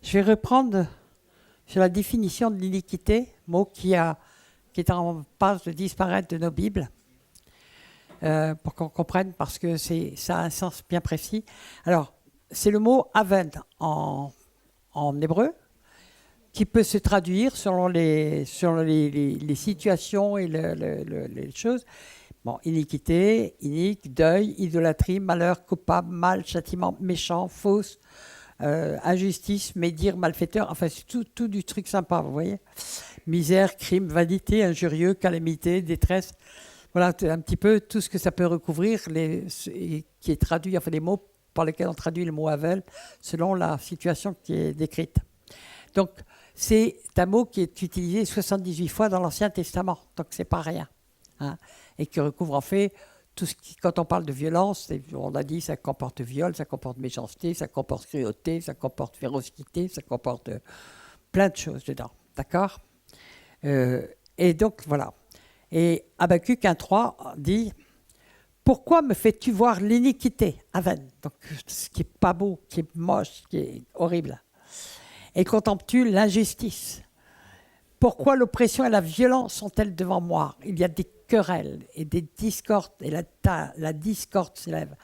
Je vais reprendre sur la définition de l'iniquité, mot qui est en passe de disparaître de nos Bibles, pour qu'on comprenne, parce que ça a un sens bien précis. Alors, c'est le mot aven en hébreu, qui peut se traduire selon les situations et les choses. Bon, iniquité, inique, deuil, idolâtrie, malheur, coupable, mal, châtiment, méchant, fausse, injustice, médire, malfaiteur, enfin c'est tout du truc sympa, vous voyez. Misère, crime, vanité, injurieux, calamité, détresse. Voilà un petit peu tout ce que ça peut recouvrir, qui est traduit, enfin les mots par lesquels on traduit le mot Havel, selon la situation qui est décrite. Donc, c'est un mot qui est utilisé 78 fois dans l'Ancien Testament, donc c'est pas rien. Hein, et qui recouvre en fait tout ce qui, quand on parle de violence, on a dit ça comporte viol, ça comporte méchanceté, ça comporte cruauté, ça comporte férocité, ça comporte plein de choses dedans, d'accord. Et donc voilà. Et Habakkuk 1,3 dit « Pourquoi me fais-tu voir l'iniquité, Aven ?» Donc ce qui n'est pas beau, qui est moche, qui est horrible. « Et contemples-tu l'injustice ? Pourquoi l'oppression et la violence sont-elles devant moi ? Il y a des querelles et des discordes, et la discorde s'élève. »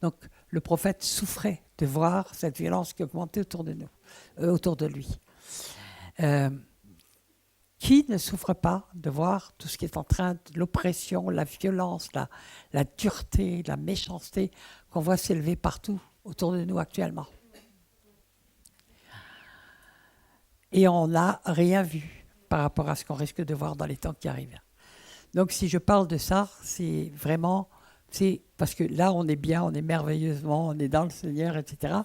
Donc le prophète souffrait de voir cette violence qui augmentait autour de lui. Qui ne souffre pas de voir tout ce qui est en train de l'oppression, la violence, la dureté, la méchanceté qu'on voit s'élever partout autour de nous actuellement. Et on n'a rien vu par rapport à ce qu'on risque de voir dans les temps qui arrivent. Donc si je parle de ça, c'est vraiment, c'est parce que là on est bien, on est merveilleusement, on est dans le Seigneur, etc.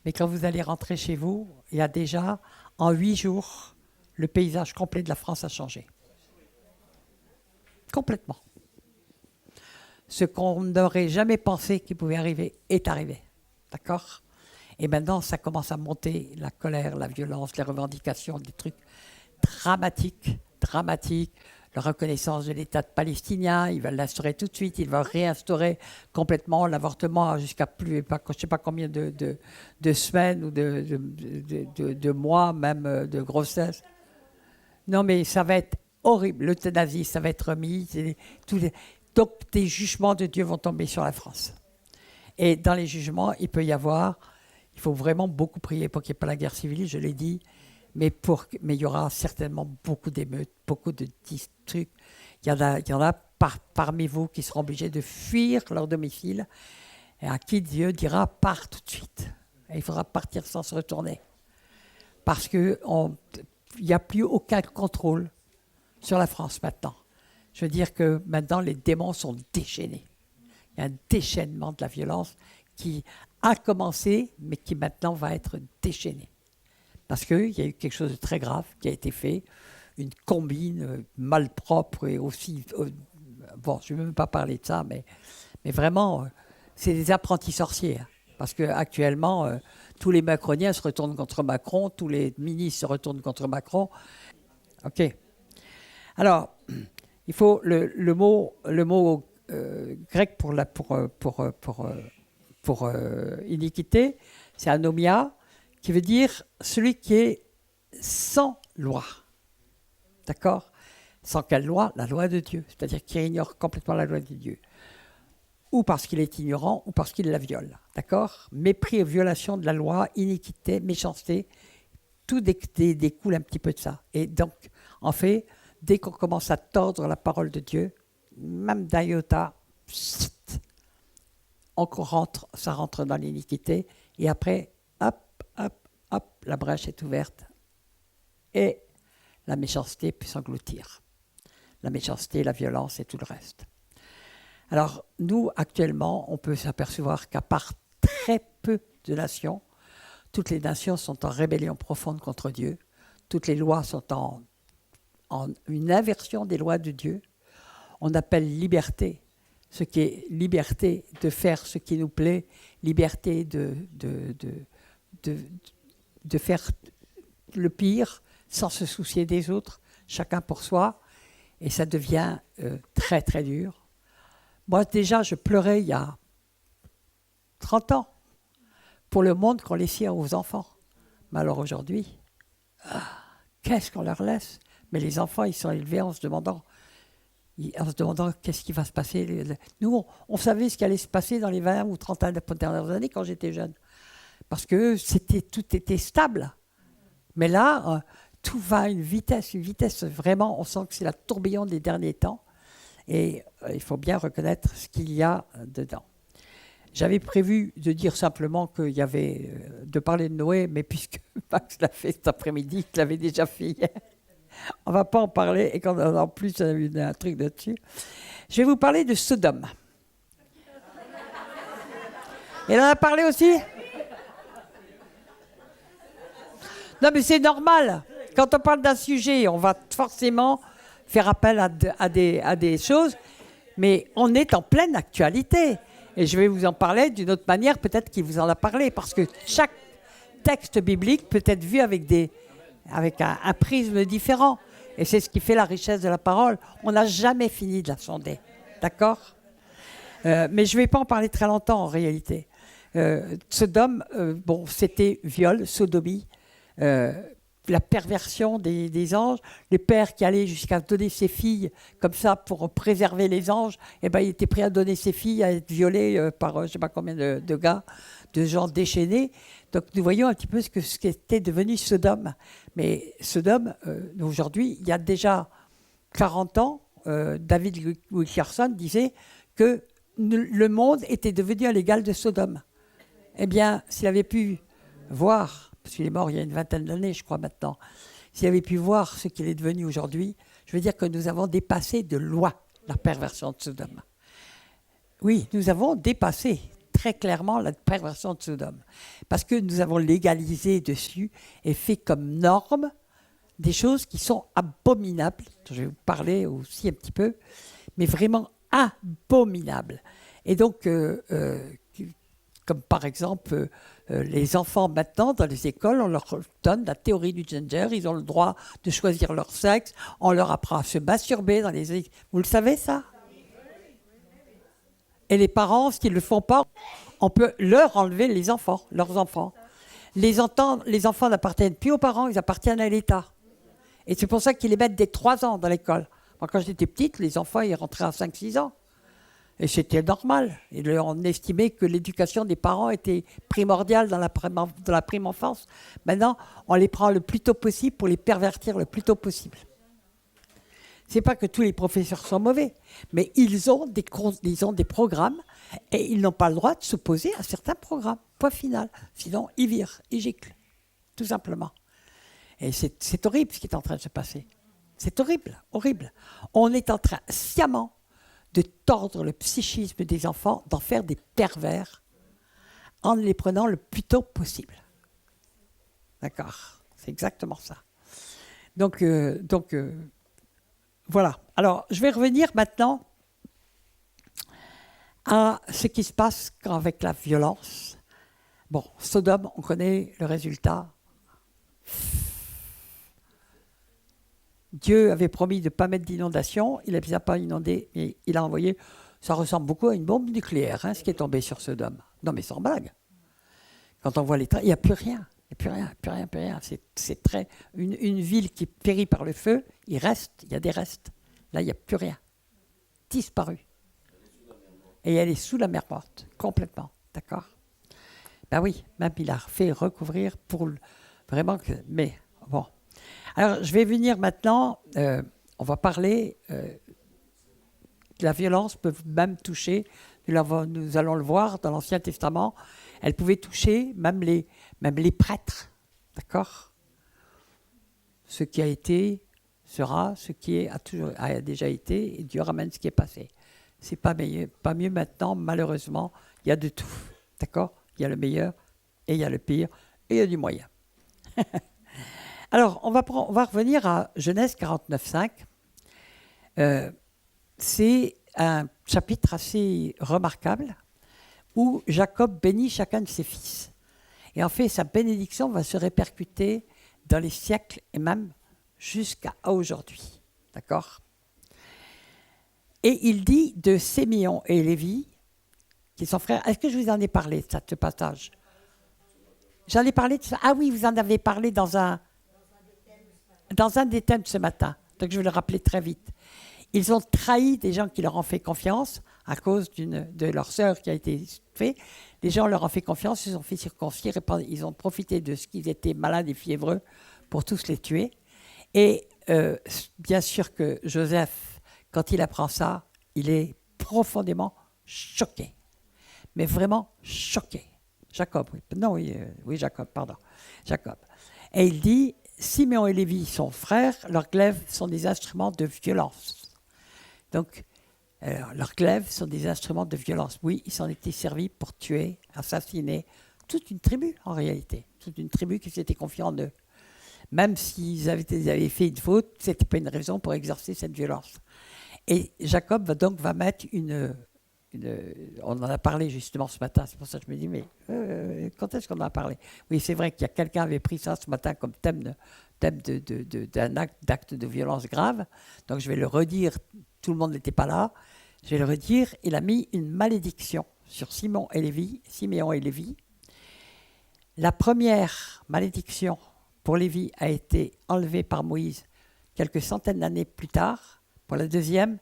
Mais quand vous allez rentrer chez vous, il y a déjà, en 8 jours, le paysage complet de la France a changé. Complètement. Ce qu'on n'aurait jamais pensé qu'il pouvait arriver est arrivé. D'accord ? Et maintenant, ça commence à monter, la colère, la violence, les revendications, des trucs dramatiques. La reconnaissance de l'État palestinien, il va l'instaurer tout de suite, il va réinstaurer complètement l'avortement jusqu'à plus, je ne sais pas combien de semaines ou de mois, même de grossesse. Non, mais ça va être horrible. L'euthanasie, ça va être remis. Donc, des jugements de Dieu vont tomber sur la France. Et dans les jugements, il faut vraiment beaucoup prier pour qu'il n'y ait pas la guerre civile, je l'ai dit, mais il y aura certainement beaucoup d'émeutes, beaucoup de trucs. Il y en a parmi vous qui seront obligés de fuir leur domicile et à qui Dieu dira « pars tout de suite ». Et il faudra partir sans se retourner. Parce qu'il n'y a plus aucun contrôle sur la France maintenant. Je veux dire que maintenant, les démons sont déchaînés. Il y a un déchaînement de la violence qui a commencé, mais qui maintenant va être déchaîné. Parce qu'il y a eu quelque chose de très grave qui a été fait, une combine malpropre et aussi... bon, je ne vais même pas parler de ça, mais vraiment, c'est des apprentis sorciers. Hein, parce qu'actuellement, tous les macroniens se retournent contre Macron, tous les ministres se retournent contre Macron. OK. Alors, il faut le mot grec pour iniquité, c'est anomia, qui veut dire celui qui est sans loi. D'accord ? Sans quelle loi ? La loi de Dieu. C'est-à-dire qui ignore complètement la loi de Dieu. Ou parce qu'il est ignorant, ou parce qu'il la viole. D'accord ? Mépris et violation de la loi, iniquité, méchanceté, tout découle un petit peu de ça. Et donc, en fait, dès qu'on commence à tordre la parole de Dieu, même d'un iota, ça rentre dans l'iniquité. Et après, hop, la brèche est ouverte. Et la méchanceté peut s'engloutir. La méchanceté, la violence et tout le reste. Alors, nous, actuellement, on peut s'apercevoir qu'à part très peu de nations, toutes les nations sont en rébellion profonde contre Dieu. Toutes les lois sont en une inversion des lois de Dieu. On appelle liberté ce qui est liberté de faire ce qui nous plaît, liberté de faire le pire sans se soucier des autres, chacun pour soi, et ça devient très très dur. Moi déjà je pleurais il y a 30 ans pour le monde qu'on laissait aux enfants, Mais alors aujourd'hui, qu'est-ce qu'on leur laisse? Mais les enfants, ils sont élevés en se demandant qu'est-ce qui va se passer. Nous, on savait ce qui allait se passer dans les 20 ou 30 dernières années quand j'étais jeune. Parce que tout était stable. Mais là, tout va à une vitesse vraiment, on sent que c'est la tourbillon des derniers temps. Et il faut bien reconnaître ce qu'il y a dedans. J'avais prévu de dire simplement qu'il y avait, de parler de Noé, mais puisque Max l'a fait cet après-midi, il l'avait déjà fait hier, on ne va pas en parler, et quand en plus on a eu un truc dessus. Je vais vous parler de Sodome. Il en a parlé aussi? Non, mais c'est normal. Quand on parle d'un sujet, on va forcément faire appel à des choses, mais on est en pleine actualité. Et je vais vous en parler d'une autre manière, peut-être qu'il vous en a parlé, parce que chaque texte biblique peut être vu avec un prisme différent. Et c'est ce qui fait la richesse de la parole. On n'a jamais fini de la sonder. D'accord ? Mais je ne vais pas en parler très longtemps, en réalité. Sodome, c'était viol, sodomie, la perversion des anges. Le père qui allait jusqu'à donner ses filles comme ça pour préserver les anges, il était prêt à donner ses filles à être violées par je ne sais pas combien de gars, de gens déchaînés. Donc nous voyons un petit peu ce qu'était devenu Sodome. Mais Sodome, aujourd'hui, il y a déjà 40 ans, David Wilkerson disait que le monde était devenu à l'égal de Sodome. Eh bien, s'il avait pu voir, parce qu'il est mort il y a une vingtaine d'années, je crois maintenant, s'il avait pu voir ce qu'il est devenu aujourd'hui, je veux dire que nous avons dépassé de loin la perversion de Sodome. Oui, nous avons dépassé très clairement la perversion de Sodome, parce que nous avons légalisé dessus et fait comme norme des choses qui sont abominables. Je vais vous parler aussi un petit peu, mais vraiment abominables. Et donc, comme par exemple, les enfants maintenant dans les écoles, on leur donne la théorie du gender, ils ont le droit de choisir leur sexe, on leur apprend à se masturber dans les... Vous le savez ça? Et les parents, s'ils ne le font pas, on peut leur enlever leurs enfants. Les enfants n'appartiennent plus aux parents, ils appartiennent à l'État. Et c'est pour ça qu'ils les mettent dès 3 ans dans l'école. Moi, quand j'étais petite, les enfants, ils rentraient à 5-6 ans. Et c'était normal. Et on estimait que l'éducation des parents était primordiale dans la prime enfance. Maintenant, on les prend le plus tôt possible pour les pervertir le plus tôt possible. Ce n'est pas que tous les professeurs sont mauvais, mais ils ont des programmes et ils n'ont pas le droit de s'opposer à certains programmes. Point final. Sinon, ils virent, ils giclent. Tout simplement. Et c'est horrible ce qui est en train de se passer. C'est horrible, horrible. On est en train sciemment de tordre le psychisme des enfants, d'en faire des pervers, en les prenant le plus tôt possible. D'accord ? C'est exactement ça. Donc, voilà. Alors, je vais revenir maintenant à ce qui se passe avec la violence. Bon, Sodome, on connaît le résultat. Dieu avait promis de ne pas mettre d'inondation, il n'a pas inondé, mais il a envoyé, ça ressemble beaucoup à une bombe nucléaire, ce qui est tombé sur Sodome. Non mais sans blague. Quand on voit les trains, il n'y a plus rien, il n'y a plus rien. C'est très... Une ville qui périt par le feu, il y a des restes. Là, il n'y a plus rien. Disparu. Et elle est sous la mer morte, complètement, d'accord ? Ben oui, même il a fait recouvrir pour vraiment que... Mais bon... Alors, je vais venir maintenant, on va parler que la violence peut même toucher, nous allons le voir dans l'Ancien Testament, elle pouvait toucher même les prêtres, d'accord ? Ce qui a été sera, ce qui a déjà été, et Dieu ramène ce qui est passé. C'est pas mieux maintenant, malheureusement, il y a de tout, d'accord ? Il y a le meilleur, et il y a le pire, et il y a du moyen. Alors, on va revenir à Genèse 49:5. C'est un chapitre assez remarquable où Jacob bénit chacun de ses fils. Et en fait, sa bénédiction va se répercuter dans les siècles et même jusqu'à aujourd'hui. D'accord ? Et il dit de Séméon et Lévi, qui sont frères. Est-ce que je vous en ai parlé de ce passage ? J'en ai parlé de ça. Ah oui, vous en avez parlé dans un des thèmes ce matin. Donc je vais le rappeler très vite. Ils ont trahi des gens qui leur ont fait confiance à cause de leur sœur qui a été faite. Les gens leur ont fait confiance, ils ont fait circoncire, ils ont profité de ce qu'ils étaient malades et fiévreux pour tous les tuer. Et bien sûr que Joseph, quand il apprend ça, il est profondément choqué. Mais vraiment choqué. Jacob, oui. Non, oui, Jacob, pardon. Jacob. Et il dit, Siméon et Lévi sont frères, leurs glaives sont des instruments de violence. Donc, leurs glaives sont des instruments de violence. Oui, ils s'en étaient servis pour tuer, assassiner toute une tribu, en réalité. Toute une tribu qui s'était confiée en eux. Même s'ils avaient fait une faute, ce n'était pas une raison pour exercer cette violence. Et Jacob va mettre on en a parlé justement ce matin, c'est pour ça que je me dis, mais quand est-ce qu'on en a parlé? Oui, c'est vrai qu'il y a quelqu'un qui avait pris ça ce matin comme thème d'un acte de violence grave. Donc je vais le redire, tout le monde n'était pas là. Je vais le redire, il a mis une malédiction sur Siméon et Lévi. La première malédiction pour Lévi a été enlevée par Moïse quelques centaines d'années plus tard. Pour la deuxième,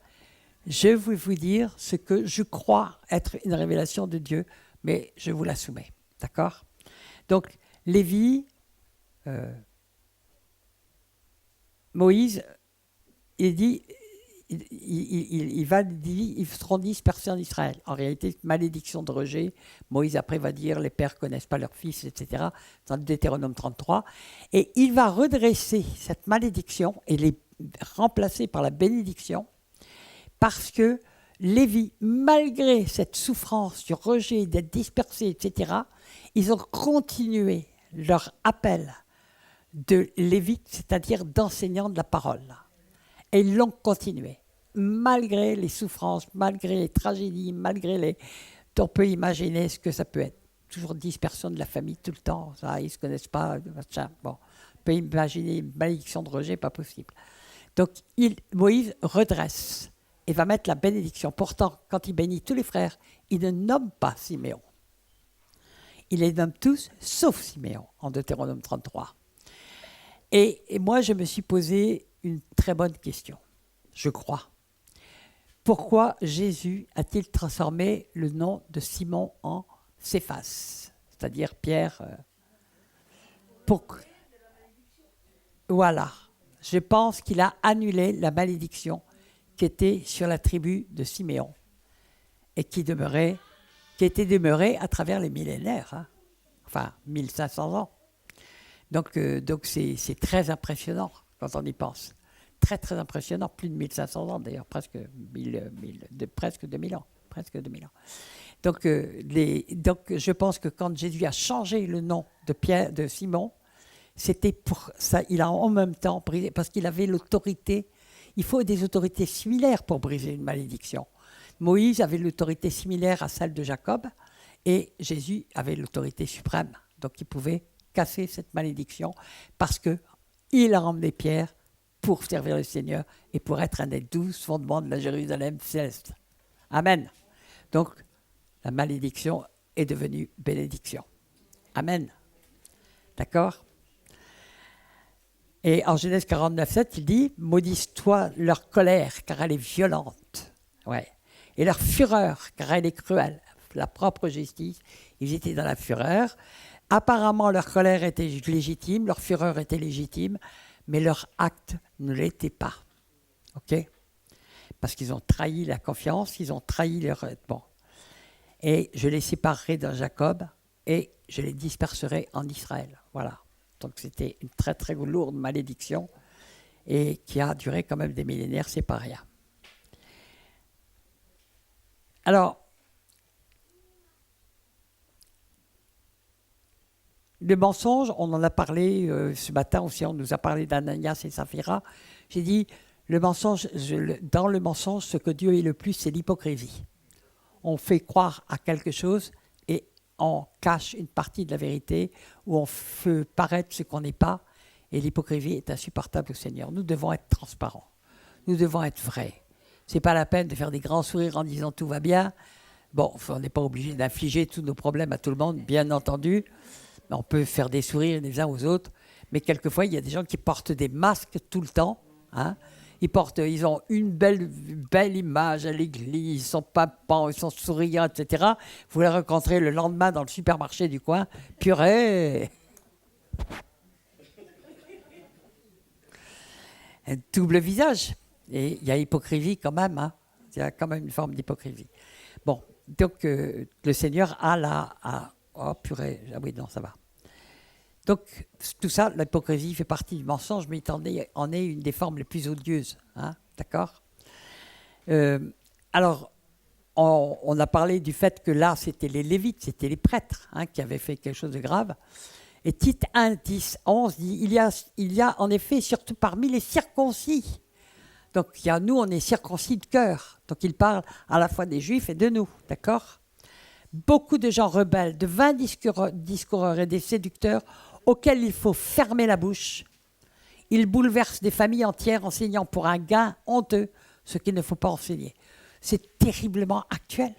je vais vous dire ce que je crois être une révélation de Dieu, mais je vous la soumets. D'accord? Donc, Lévi, Moïse, il dit, ils seront dispersés en Israël. En réalité, malédiction de rejet. Moïse après va dire, les pères ne connaissent pas leurs fils, etc. Dans le Deutéronome 33. Et il va redresser cette malédiction et les remplacer par la bénédiction. Parce que Lévi, malgré cette souffrance du rejet, d'être dispersés, etc., ils ont continué leur appel de Lévite, c'est-à-dire d'enseignants de la parole. Et ils l'ont continué, malgré les souffrances, malgré les tragédies, on peut imaginer ce que ça peut être. Toujours 10 personnes de la famille tout le temps, ça, ils ne se connaissent pas, machin. Bon, on peut imaginer une malédiction de rejet, pas possible. Donc Moïse redresse et va mettre la bénédiction. Pourtant, quand il bénit tous les frères, il ne nomme pas Siméon. Il les nomme tous, sauf Siméon, en Deutéronome 33. Et moi, je me suis posé une très bonne question, je crois. Pourquoi Jésus a-t-il transformé le nom de Simon en Céphas, c'est-à-dire Pierre Voilà. Je pense qu'il a annulé la malédiction qui était sur la tribu de Siméon et qui était demeurée à travers les millénaires, hein. Enfin 1500 ans. Donc c'est très impressionnant quand on y pense. Très très impressionnant, plus de 1500 ans d'ailleurs, presque 2000 ans. Presque 2000 ans. Donc je pense que quand Jésus a changé le nom de Simon, c'était pour ça, il a en même temps brisé, parce qu'il avait l'autorité. Il faut des autorités similaires pour briser une malédiction. Moïse avait l'autorité similaire à celle de Jacob et Jésus avait l'autorité suprême. Donc il pouvait casser cette malédiction parce qu'il a emmené Pierre pour servir le Seigneur et pour être un des 12 fondements de la Jérusalem céleste. Amen. Donc la malédiction est devenue bénédiction. Amen. D'accord ? Et en Genèse 49:7, il dit « Maudisse-toi leur colère, car elle est violente. Ouais. Et leur fureur, car elle est cruelle. » La propre justice, ils étaient dans la fureur. Apparemment, leur colère était légitime, leur fureur était légitime, mais leur acte ne l'était pas. OK ? Parce qu'ils ont trahi la confiance, ils ont trahi leur... Bon. Et je les séparerai dans Jacob et je les disperserai en Israël. Voilà. Donc c'était une très très lourde malédiction et qui a duré quand même des millénaires, c'est pas rien. Alors, le mensonge, on en a parlé ce matin aussi, on nous a parlé d'Ananias et Saphira. J'ai dit, dans le mensonge, ce que Dieu est le plus, c'est l'hypocrisie. On fait croire à quelque chose et on cache une partie de la vérité, ou on fait paraître ce qu'on n'est pas, et l'hypocrisie est insupportable au Seigneur. Nous devons être transparents, nous devons être vrais. Ce n'est pas la peine de faire des grands sourires en disant tout va bien. Bon, on n'est pas obligé d'infliger tous nos problèmes à tout le monde, bien entendu, On peut faire des sourires les uns aux autres, mais quelquefois, il y a des gens qui portent des masques tout le temps. Hein. Ils ont une belle image à l'église, ils sont pimpants, ils sont souriants, etc. Vous les rencontrez le lendemain dans le supermarché du coin, purée. Un double visage. Et il y a hypocrisie quand même. Hein. Il y a quand même une forme d'hypocrisie. Bon, donc le Seigneur a oh purée, ah oui, non, ça va. Donc, tout ça, l'hypocrisie fait partie du mensonge, mais il en est une des formes les plus odieuses. Hein, d'accord. Alors, on a parlé du fait que là, c'était les Lévites, c'était les prêtres hein, qui avaient fait quelque chose de grave. Et Tite 1, 10, 11 dit il y a en effet, surtout parmi les circoncis. Donc, nous, on est circoncis de cœur. Donc, il parle à la fois des Juifs et de nous. D'accord. Beaucoup de gens rebelles, de vains discoureurs et des séducteurs auxquels il faut fermer la bouche. Ils bouleversent des familles entières enseignant pour un gain honteux ce qu'il ne faut pas enseigner. C'est terriblement actuel.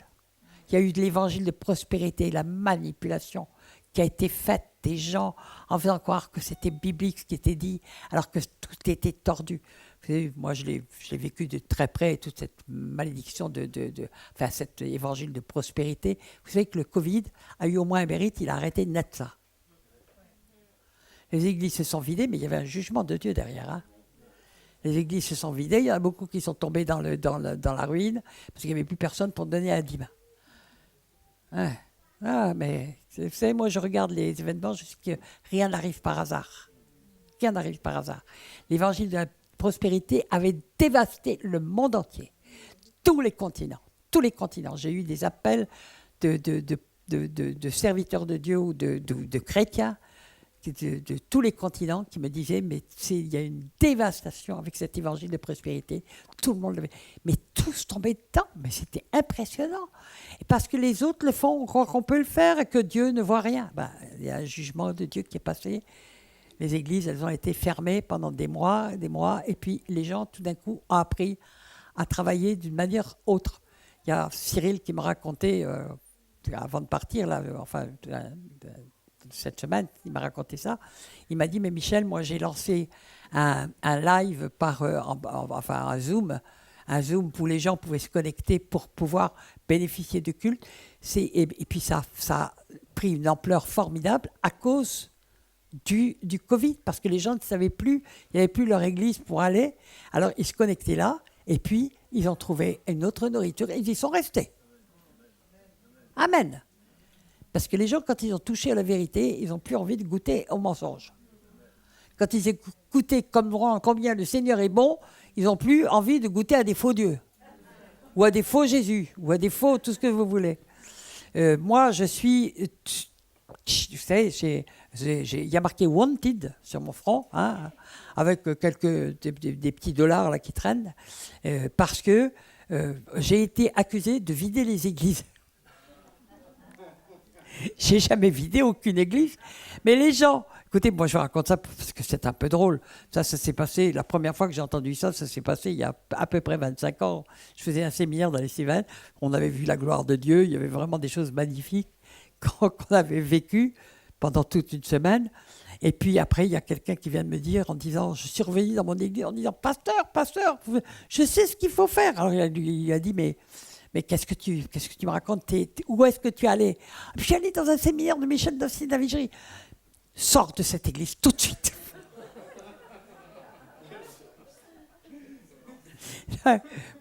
Il y a eu de l'évangile de prospérité, la manipulation qui a été faite des gens en faisant croire que c'était biblique ce qui était dit, alors que tout était tordu. Vous savez, moi, je l'ai vécu de très près, toute cette malédiction enfin, cet évangile de prospérité. Vous savez que le Covid a eu au moins un mérite, il a arrêté net ça. Les églises se sont vidées, mais il y avait un jugement de Dieu derrière. Hein. Les églises se sont vidées, il y en a beaucoup qui sont tombés dans la ruine, parce qu'il n'y avait plus personne pour donner un dîme. Hein. Ah, mais vous savez, moi, je regarde les événements, je sais que rien n'arrive par hasard. Rien n'arrive par hasard. L'évangile de la prospérité avait dévasté le monde entier. Tous les continents. J'ai eu des appels de serviteurs de Dieu ou de chrétiens de tous les continents qui me disaient mais il y a une dévastation avec cet évangile de prospérité. Tout le monde le... Mais tous tombaient dedans. Mais c'était impressionnant. Et parce que les autres le font, on croit qu'on peut le faire et que Dieu ne voit rien. Ben, il y a un jugement de Dieu qui est passé. Les églises, elles ont été fermées pendant des mois, et puis les gens, tout d'un coup, ont appris à travailler d'une manière autre. Il y a Cyril qui m'a raconté, avant de partir, là, cette semaine, il m'a raconté ça. Il m'a dit, mais Michel, moi j'ai lancé un live un Zoom où les gens pouvaient se connecter pour pouvoir bénéficier de culte. Et puis ça a pris une ampleur formidable à cause du Covid, parce que les gens ne savaient plus, il n'y avait plus leur église pour aller. Alors ils se connectaient là, et puis ils ont trouvé une autre nourriture, et ils y sont restés. Amen. Parce que les gens, quand ils ont touché à la vérité, ils n'ont plus envie de goûter au mensonge. Quand ils écoutaient combien le Seigneur est bon, ils n'ont plus envie de goûter à des faux dieux, ou à des faux Jésus, ou à des faux tout ce que vous voulez. Moi, je suis... Vous savez, il y a marqué « Wanted » sur mon front, hein, avec des petits dollars là, qui traînent, parce que j'ai été accusé de vider les églises. J'ai jamais vidé aucune église, mais les gens... Écoutez, moi je vous raconte ça parce que c'est un peu drôle. Ça s'est passé, la première fois que j'ai entendu ça, ça s'est passé il y a à peu près 25 ans. Je faisais un séminaire dans les Cévennes, on avait vu la gloire de Dieu, il y avait vraiment des choses magnifiques qu'on avait vécues pendant toute une semaine. Et puis après, il y a quelqu'un qui vient de me dire, en disant, je suis revenu dans mon église, en disant, pasteur, je sais ce qu'il faut faire. Alors il a dit, mais qu'est-ce que tu me racontes, où est-ce que tu es allé? Je suis allé dans un séminaire de Michel Davigerie. Sors de cette église tout de suite.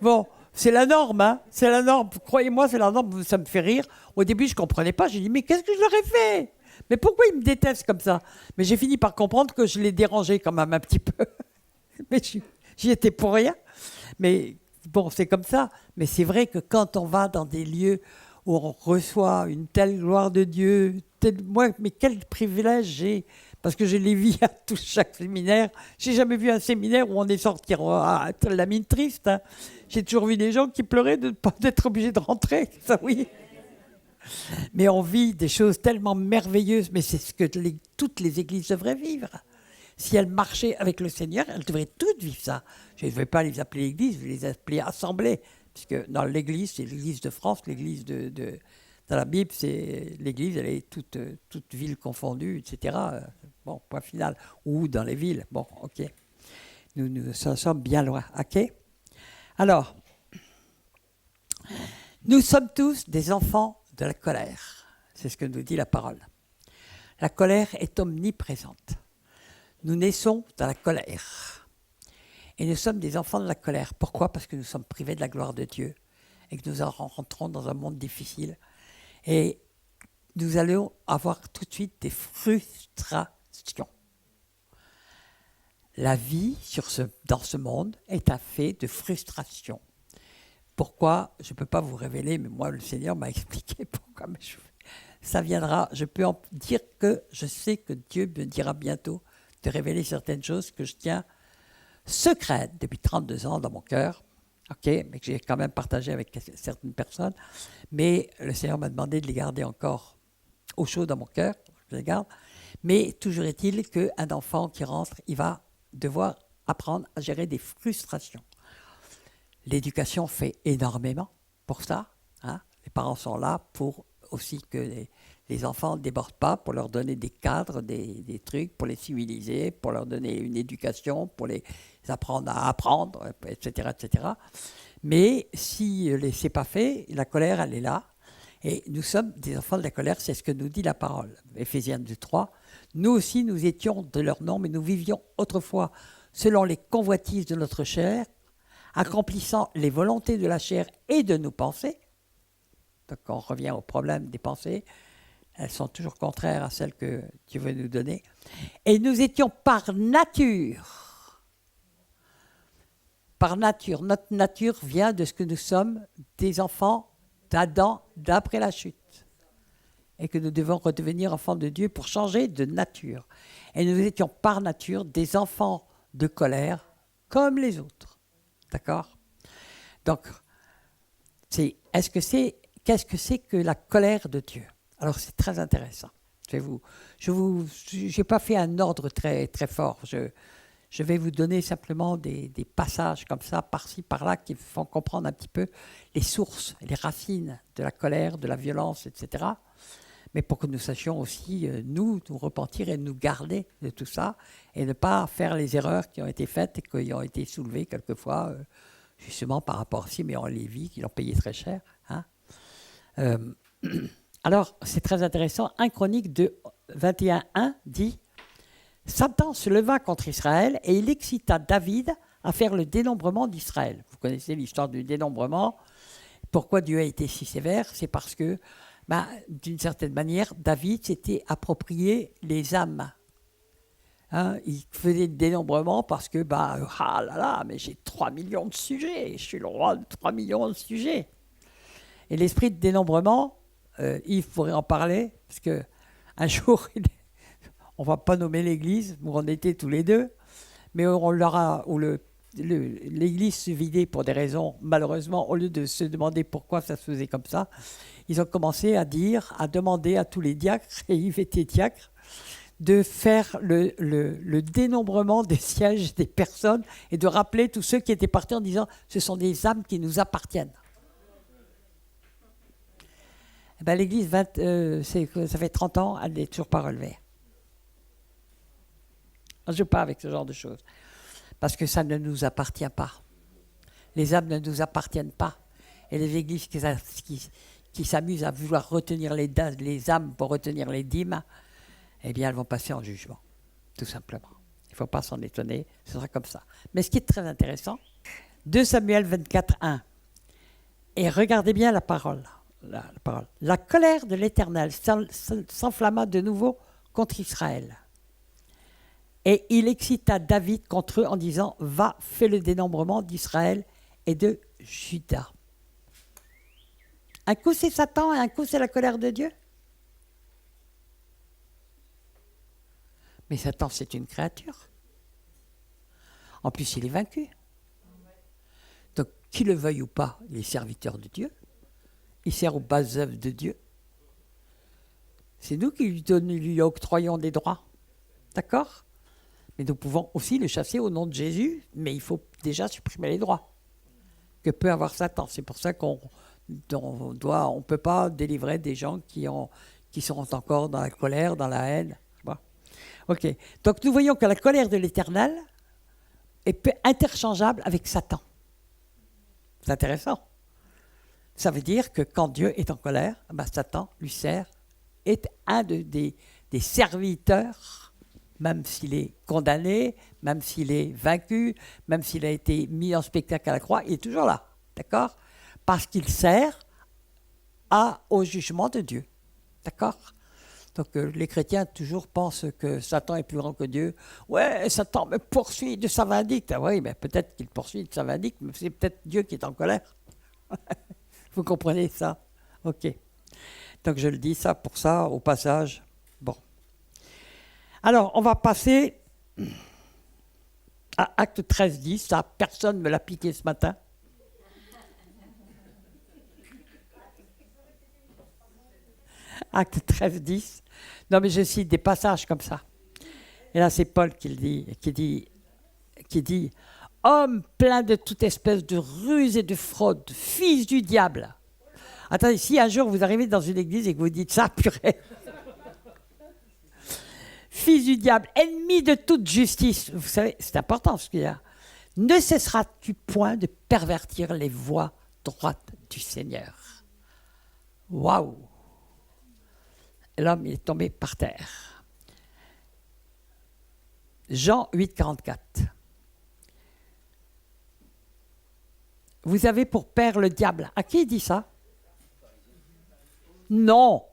Bon, c'est la norme, hein. C'est la norme. Croyez-moi, c'est la norme. Ça me fait rire. Au début, je ne comprenais pas. J'ai dit, mais qu'est-ce que je leur ai fait? Mais pourquoi ils me détestent comme ça? Mais j'ai fini par comprendre que je les dérangeais quand même un petit peu. Mais j'y étais pour rien. Mais bon, c'est comme ça. Mais c'est vrai que quand on va dans des lieux où on reçoit une telle gloire de Dieu, moi, mais quel privilège j'ai, parce que je l'ai vu à chaque séminaire. J'ai jamais vu un séminaire où on est sorti la mine triste. Hein. J'ai toujours vu des gens qui pleuraient de ne pas être obligés de rentrer, ça oui. Mais on vit des choses tellement merveilleuses, mais c'est ce que toutes les églises devraient vivre. Si elles marchaient avec le Seigneur, elles devraient toutes vivre ça. Je ne vais pas les appeler églises, je vais les appeler assemblées. Puisque dans l'église, c'est l'église de France, l'église de Dans la Bible, c'est l'Église, elle est toute ville confondue, etc. Bon, point final. Ou dans les villes. Bon, ok. Nous en sommes bien loin. Ok. Alors, nous sommes tous des enfants de la colère. C'est ce que nous dit la parole. La colère est omniprésente. Nous naissons dans la colère. Et nous sommes des enfants de la colère. Pourquoi ? Parce que nous sommes privés de la gloire de Dieu et que nous rentrons dans un monde difficile. Et nous allons avoir tout de suite des frustrations. La vie dans ce monde est un fait de frustration. Pourquoi ? Je ne peux pas vous révéler, mais moi, le Seigneur m'a expliqué pourquoi. Mais ça viendra. Je peux en dire que je sais que Dieu me dira bientôt de révéler certaines choses que je tiens secrètes depuis 32 ans dans mon cœur. Ok, mais que j'ai quand même partagé avec certaines personnes. Mais le Seigneur m'a demandé de les garder encore au chaud dans mon cœur. Je les garde. Mais toujours est-il qu'un enfant qui rentre, il va devoir apprendre à gérer des frustrations. L'éducation fait énormément pour ça. Hein. Les parents sont là pour aussi que les enfants ne débordent pas, pour leur donner des cadres, des trucs, pour les civiliser, pour leur donner une éducation, pour les apprendre à apprendre, etc. etc. Mais si ce n'est pas fait, la colère, elle est là. Et nous sommes des enfants de la colère, c'est ce que nous dit la parole. Éphésiens 2:3. Nous aussi, nous étions de leur nom, mais nous vivions autrefois selon les convoitises de notre chair, accomplissant les volontés de la chair et de nos pensées. Donc on revient au problème des pensées. Elles sont toujours contraires à celles que Dieu veut nous donner. Et nous étions par nature. Par nature. Notre nature vient de ce que nous sommes, des enfants d'Adam d'après la chute. Et que nous devons redevenir enfants de Dieu pour changer de nature. Et nous étions par nature des enfants de colère comme les autres. D'accord ? Donc, qu'est-ce que c'est que la colère de Dieu ? Alors, c'est très intéressant. Je n'ai pas fait un ordre très, très fort. Je vais vous donner simplement des passages comme ça, par-ci, par-là, qui font comprendre un petit peu les sources, les racines de la colère, de la violence, etc. Mais pour que nous sachions aussi, nous repentir et nous garder de tout ça et ne pas faire les erreurs qui ont été faites et qui ont été soulevées quelquefois, justement par rapport à Siméon et Lévi, qui l'ont payé très cher. Hein. Alors, c'est très intéressant. 1 Chronique 21:1 dit « Satan se leva contre Israël et il excita David à faire le dénombrement d'Israël. » Vous connaissez l'histoire du dénombrement. Pourquoi Dieu a été si sévère ? C'est parce que d'une certaine manière, David s'était approprié les âmes. Hein, il faisait le dénombrement parce que, ah là là, mais j'ai 3 millions de sujets, je suis le roi de 3 millions de sujets. Et l'esprit de dénombrement, Yves pourrait en parler, parce qu'un jour, on ne va pas nommer l'église, où on était tous les deux, mais on leur a, l'église se vidait pour des raisons, malheureusement, au lieu de se demander pourquoi ça se faisait comme ça, ils ont commencé à demander à tous les diacres, et Yves était diacre, de faire le dénombrement des sièges des personnes et de rappeler tous ceux qui étaient partis en disant « ce sont des âmes qui nous appartiennent ». L'église, ça fait 30 ans, elle n'est toujours pas relevée. On ne joue pas avec ce genre de choses, parce que ça ne nous appartient pas. Les âmes ne nous appartiennent pas. Et les églises qui s'amusent à vouloir retenir les âmes pour retenir les dîmes, eh bien, elles vont passer en jugement, tout simplement. Il ne faut pas s'en étonner, ce sera comme ça. Mais ce qui est très intéressant, 2 Samuel 24:1, et regardez bien la parole. La colère de l'Éternel s'enflamma de nouveau contre Israël. Et il excita David contre eux en disant « Va, fais le dénombrement d'Israël et de Juda. » Un coup c'est Satan et un coup c'est la colère de Dieu. Mais Satan, c'est une créature. En plus, il est vaincu. Donc, qu'il le veuille ou pas, il est serviteur de Dieu. Il sert aux bases œuvres de Dieu. C'est nous qui lui octroyons des droits. D'accord ? Mais nous pouvons aussi le chasser au nom de Jésus, mais il faut déjà supprimer les droits que peut avoir Satan. C'est pour ça qu'on On ne peut pas délivrer des gens qui sont encore dans la colère, dans la haine. Bon. Ok. Donc nous voyons que la colère de l'Éternel est interchangeable avec Satan. C'est intéressant. Ça veut dire que quand Dieu est en colère, Satan lui sert, est un des serviteurs, même s'il est condamné, même s'il est vaincu, même s'il a été mis en spectacle à la croix, il est toujours là, d'accord ? Parce qu'il sert au jugement de Dieu, d'accord ? Donc les chrétiens toujours pensent que Satan est plus grand que Dieu. Ouais, Satan me poursuit de sa vindicte. Ah oui, mais peut-être qu'il poursuit de sa vindicte, mais c'est peut-être Dieu qui est en colère. Vous comprenez ça? Ok. Donc je le dis ça pour ça, au passage. Bon. Alors, on va passer à Acte 13, 10. Ça, personne ne me l'a piqué ce matin. Acte 13, 10. Non, mais je cite des passages comme ça. Et là, c'est Paul qui dit « Homme plein de toute espèce de ruse et de fraude, fils du diable ». Attendez, si un jour vous arrivez dans une église et que vous dites ça, purée. Fils du diable, ennemi de toute justice. Vous savez, c'est important ce qu'il y a. Ne cesseras-tu point de pervertir les voies droites du Seigneur? Waouh! L'homme, il est tombé par terre. Jean 8, 44. Vous avez pour père le diable. À qui il dit ça? Non.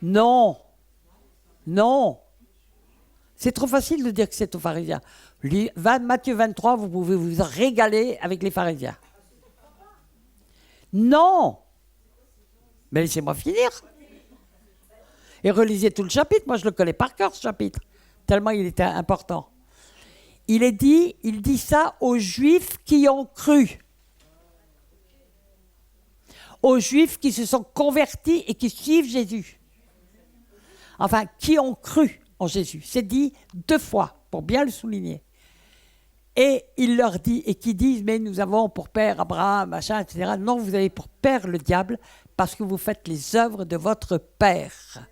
Non. Non. C'est trop facile de dire que c'est aux pharisiens. Matthieu 23, vous pouvez vous régaler avec les pharisiens. Non. Mais laissez-moi finir. Et relisez tout le chapitre. Moi, je le connais par cœur, ce chapitre. Tellement il était important. Il dit ça aux Juifs qui ont cru. Aux Juifs qui se sont convertis et qui suivent Jésus. Enfin, qui ont cru en Jésus. C'est dit 2 fois, pour bien le souligner. Et il leur dit, et qui disent, mais nous avons pour père Abraham, machin, etc. Non, vous avez pour père le diable, parce que vous faites les œuvres de votre père.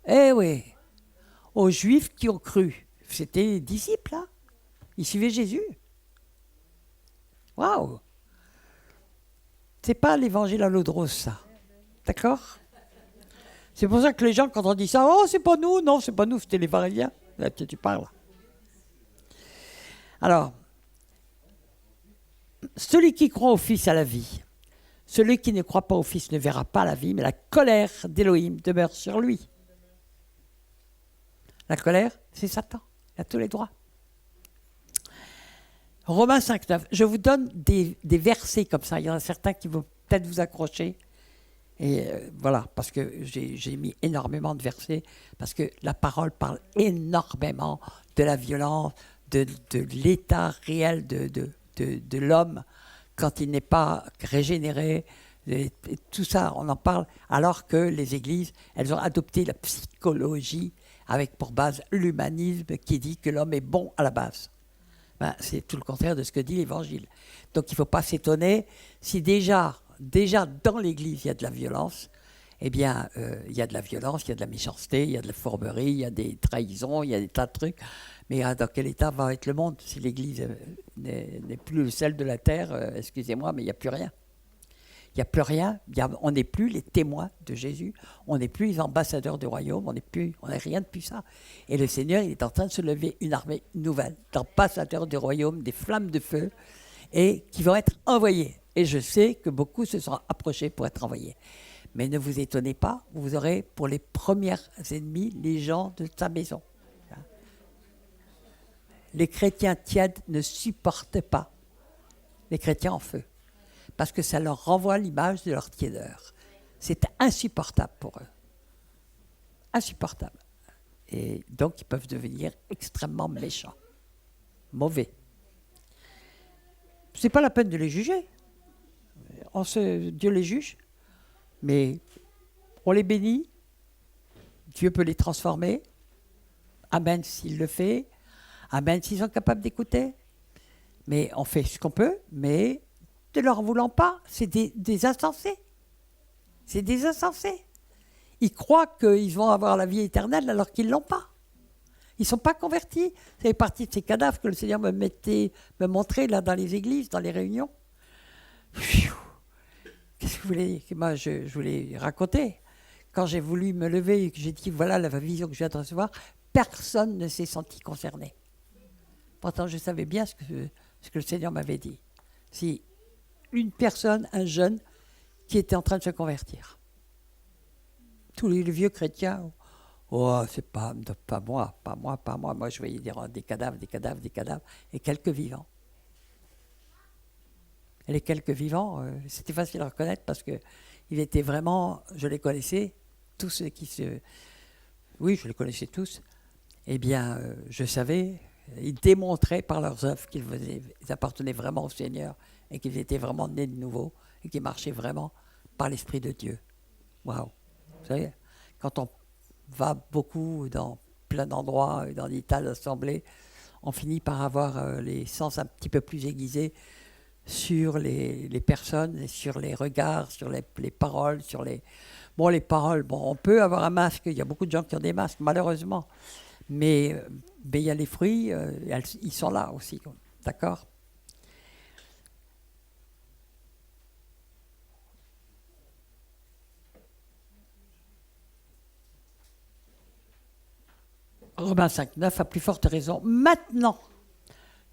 Eh oui, aux Juifs qui ont cru. C'était les disciples, là. Ils suivaient Jésus. Waouh! C'est pas l'évangile à l'eau de rose, ça. D'accord? C'est pour ça que les gens, quand on dit ça, oh, c'est pas nous, non, c'est pas nous, c'était les pharisiens. Là, tu parles. Alors, celui qui croit au Fils a la vie. Celui qui ne croit pas au Fils ne verra pas la vie, mais la colère d'Élohim demeure sur lui. La colère, c'est Satan. Il a tous les droits. Romains 5, 9. Je vous donne des versets comme ça. Il y en a certains qui vont peut-être vous accrocher. Et voilà, parce que j'ai mis énormément de versets, parce que la parole parle énormément de la violence, de l'état réel de l'homme quand il n'est pas régénéré. Et tout ça, on en parle, alors que les églises, elles ont adopté la psychologie avec pour base l'humanisme qui dit que l'homme est bon à la base. Ben, c'est tout le contraire de ce que dit l'Évangile. Donc il ne faut pas s'étonner si déjà dans l'Église il y a de la violence, eh bien il y a de la violence, il y a de la méchanceté, il y a de la fourberie, il y a des trahisons, il y a des tas de trucs. Mais dans quel état va être le monde si l'Église n'est plus le sel de la terre? Excusez-moi, mais il n'y a plus rien. Il n'y a plus rien, on n'est plus les témoins de Jésus, on n'est plus les ambassadeurs du royaume, on n'est rien de plus ça. Et le Seigneur, il est en train de se lever une armée nouvelle, d'ambassadeurs du royaume, des flammes de feu, et qui vont être envoyés. Et je sais que beaucoup se sont approchés pour être envoyés. Mais ne vous étonnez pas, vous aurez pour les premiers ennemis les gens de sa maison. Les chrétiens tièdes ne supportent pas les chrétiens en feu, parce que ça leur renvoie l'image de leur tiédeur. C'est insupportable pour eux. Insupportable. Et donc, ils peuvent devenir extrêmement méchants, mauvais. Ce n'est pas la peine de les juger. Dieu les juge, mais on les bénit. Dieu peut les transformer. Amen s'il le fait. Amen s'ils sont capables d'écouter. Mais on fait ce qu'on peut, mais ne leur voulant pas, c'est des insensés. C'est des insensés. Ils croient qu'ils vont avoir la vie éternelle alors qu'ils ne l'ont pas. Ils ne sont pas convertis. C'est partie de ces cadavres que le Seigneur me montrait là dans les églises, dans les réunions. Qu'est-ce que vous voulez que moi je voulais raconter? Quand j'ai voulu me lever et que j'ai dit voilà la vision que je viens de recevoir, personne ne s'est senti concerné. Pourtant, je savais bien ce que le Seigneur m'avait dit. Si une personne, un jeune, qui était en train de se convertir. Tous les vieux chrétiens, oh, c'est pas moi. Moi, je voyais des cadavres, et quelques vivants. Et les quelques vivants, c'était facile à reconnaître parce que il était vraiment, je les connaissais, tous ceux oui, je les connaissais tous. Eh bien, je savais, ils démontraient par leurs œuvres qu'ils appartenaient vraiment au Seigneur et qu'ils étaient vraiment nés de nouveau et qu'ils marchaient vraiment par l'Esprit de Dieu. Waouh! Vous savez, quand on va beaucoup dans plein d'endroits, dans des tas d'assemblées, on finit par avoir les sens un petit peu plus aiguisés sur les personnes, et sur les regards, sur les paroles, sur les... Bon, les paroles, on peut avoir un masque, il y a beaucoup de gens qui ont des masques, malheureusement. Mais il y a les fruits, ils sont là aussi, d'accord? Romains 5,9, à plus forte raison. Maintenant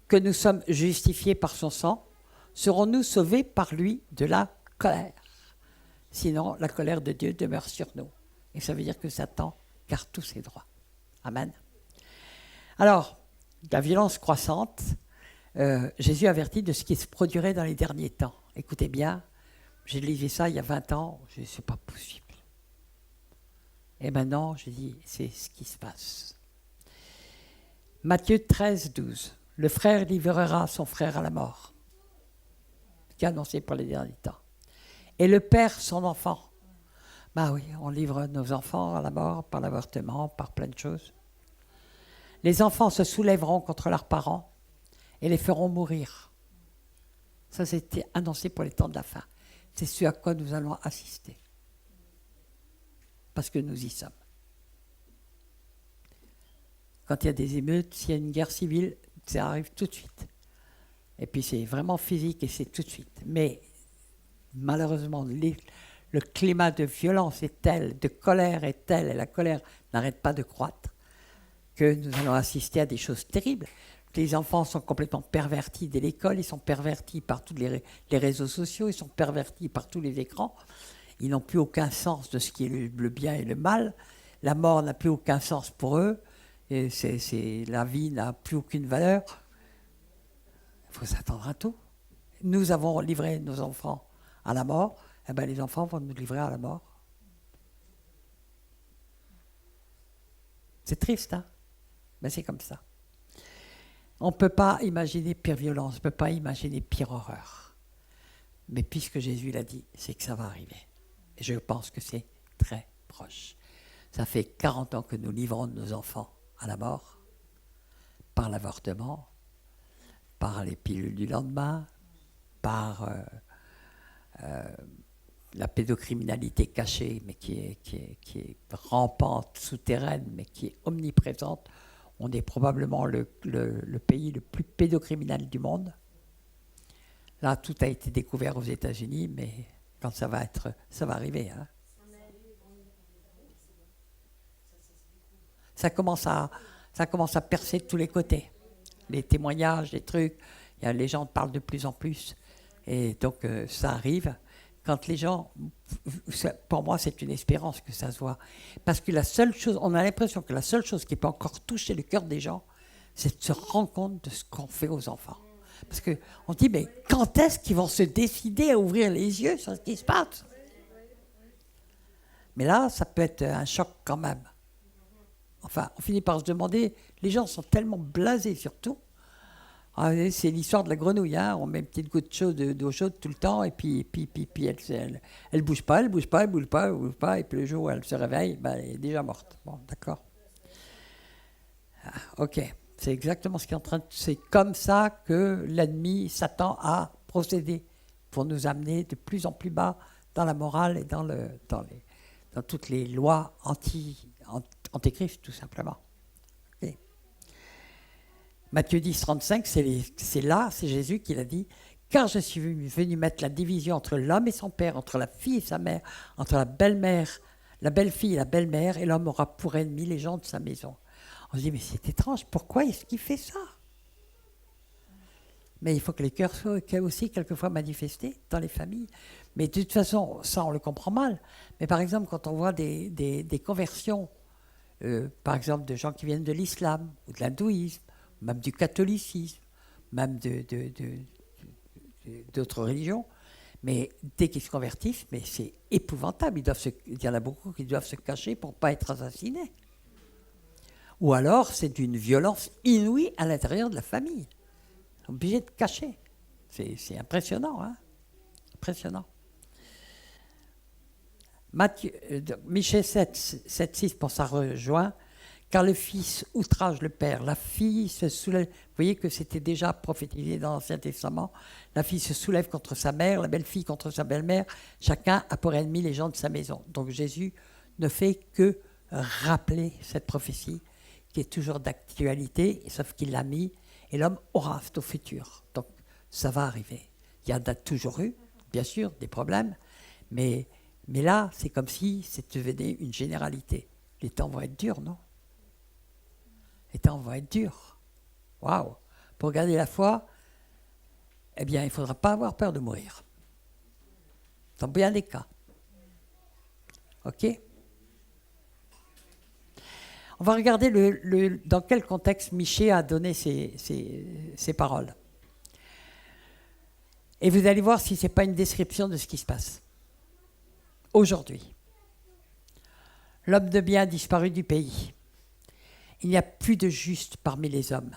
que nous sommes justifiés par son sang, serons-nous sauvés par lui de la colère? Sinon, la colère de Dieu demeure sur nous. Et ça veut dire que Satan garde tous ses droits. Amen. Alors, la violence croissante, Jésus avertit de ce qui se produirait dans les derniers temps. Écoutez bien, j'ai lu ça il y a 20 ans, je dis, c'est pas possible. Et maintenant, je dis, c'est ce qui se passe. Matthieu 13, 12. Le frère livrera son frère à la mort. Ce qui est annoncé pour les derniers temps. Et le père son enfant. Ben oui, on livre nos enfants à la mort par l'avortement, par plein de choses. Les enfants se soulèveront contre leurs parents et les feront mourir. Ça, c'était annoncé pour les temps de la fin. C'est ce à quoi nous allons assister. Parce que nous y sommes. Quand il y a des émeutes, s'il y a une guerre civile, ça arrive tout de suite. Et puis c'est vraiment physique et c'est tout de suite. Mais malheureusement, le climat de violence est tel, de colère est tel, et la colère n'arrête pas de croître, que nous allons assister à des choses terribles. Les enfants sont complètement pervertis dès l'école, ils sont pervertis par tous les réseaux sociaux, ils sont pervertis par tous les écrans. Ils n'ont plus aucun sens de ce qui est le bien et le mal. La mort n'a plus aucun sens pour eux. Et la vie n'a plus aucune valeur. Il faut s'attendre à tout. Nous avons livré nos enfants à la mort. Eh bien, les enfants vont nous livrer à la mort. C'est triste, hein? Mais c'est comme ça. On ne peut pas imaginer pire violence, on ne peut pas imaginer pire horreur. Mais puisque Jésus l'a dit, c'est que ça va arriver. Et je pense que c'est très proche. Ça fait 40 ans que nous livrons nos enfants à la mort, par l'avortement, par les pilules du lendemain, par la pédocriminalité cachée, mais qui est rampante, souterraine, mais qui est omniprésente. On est probablement le pays le plus pédocriminel du monde. Là, tout a été découvert aux États-Unis, mais quand ça va arriver. Hein. Ça commence à percer de tous les côtés. Les témoignages, les trucs, les gens parlent de plus en plus. Et donc, ça arrive. Quand les gens... Pour moi, c'est une espérance que ça se voit. Parce que on a l'impression que la seule chose qui peut encore toucher le cœur des gens, c'est de se rendre compte de ce qu'on fait aux enfants. Parce qu'on dit, mais quand est-ce qu'ils vont se décider à ouvrir les yeux sur ce qui se passe? Mais là, ça peut être un choc quand même. Enfin, on finit par se demander, les gens sont tellement blasés sur tout. Ah, c'est l'histoire de la grenouille, hein. On met une petite goutte d'eau chaude tout le temps, et puis elle bouge pas, et puis le jour où elle se réveille, elle est déjà morte. Bon, d'accord. Ah, ok. C'est exactement ce qui est en train de... C'est comme ça que l'ennemi, Satan, a procédé pour nous amener de plus en plus bas dans la morale et dans toutes les lois antéchrist, tout simplement. Okay. Matthieu 10, 35, c'est Jésus qui l'a dit. Car je suis venu mettre la division entre l'homme et son père, entre la fille et sa mère, entre la belle-mère, la belle-fille et la belle-mère, et l'homme aura pour ennemi les gens de sa maison. On se dit, mais c'est étrange, pourquoi est-ce qu'il fait ça? Mais il faut que les cœurs soient aussi quelquefois manifestés dans les familles. Mais de toute façon, ça on le comprend mal. Mais par exemple, quand on voit des conversions, par exemple de gens qui viennent de l'islam, ou de l'hindouisme, même du catholicisme, même d'autres religions, mais dès qu'ils se convertissent, mais c'est épouvantable. Il y en a beaucoup qui doivent se cacher pour ne pas être assassinés. Ou alors, c'est d'une violence inouïe à l'intérieur de la famille. Ils sont obligés de cacher. C'est impressionnant, hein? Impressionnant. Michée 7, 6, pour ça rejoint. Car le fils outrage le père, la fille se soulève. Vous voyez que c'était déjà prophétisé dans l'Ancien Testament. La fille se soulève contre sa mère, la belle-fille contre sa belle-mère. Chacun a pour ennemi les gens de sa maison. Donc Jésus ne fait que rappeler cette prophétie qui est toujours d'actualité, sauf qu'il l'a mis. Et l'homme aura, c'est au futur. Donc ça va arriver. Il y en a toujours eu, bien sûr, des problèmes. Mais là, c'est comme si c'était devenu une généralité. Les temps vont être durs, non? Les temps vont être durs. Waouh! Pour garder la foi, eh bien, il ne faudra pas avoir peur de mourir. Dans bien des cas. OK? On va regarder dans quel contexte Michée a donné ces paroles. Et vous allez voir si ce n'est pas une description de ce qui se passe. Aujourd'hui, l'homme de bien a disparu du pays. Il n'y a plus de juste parmi les hommes.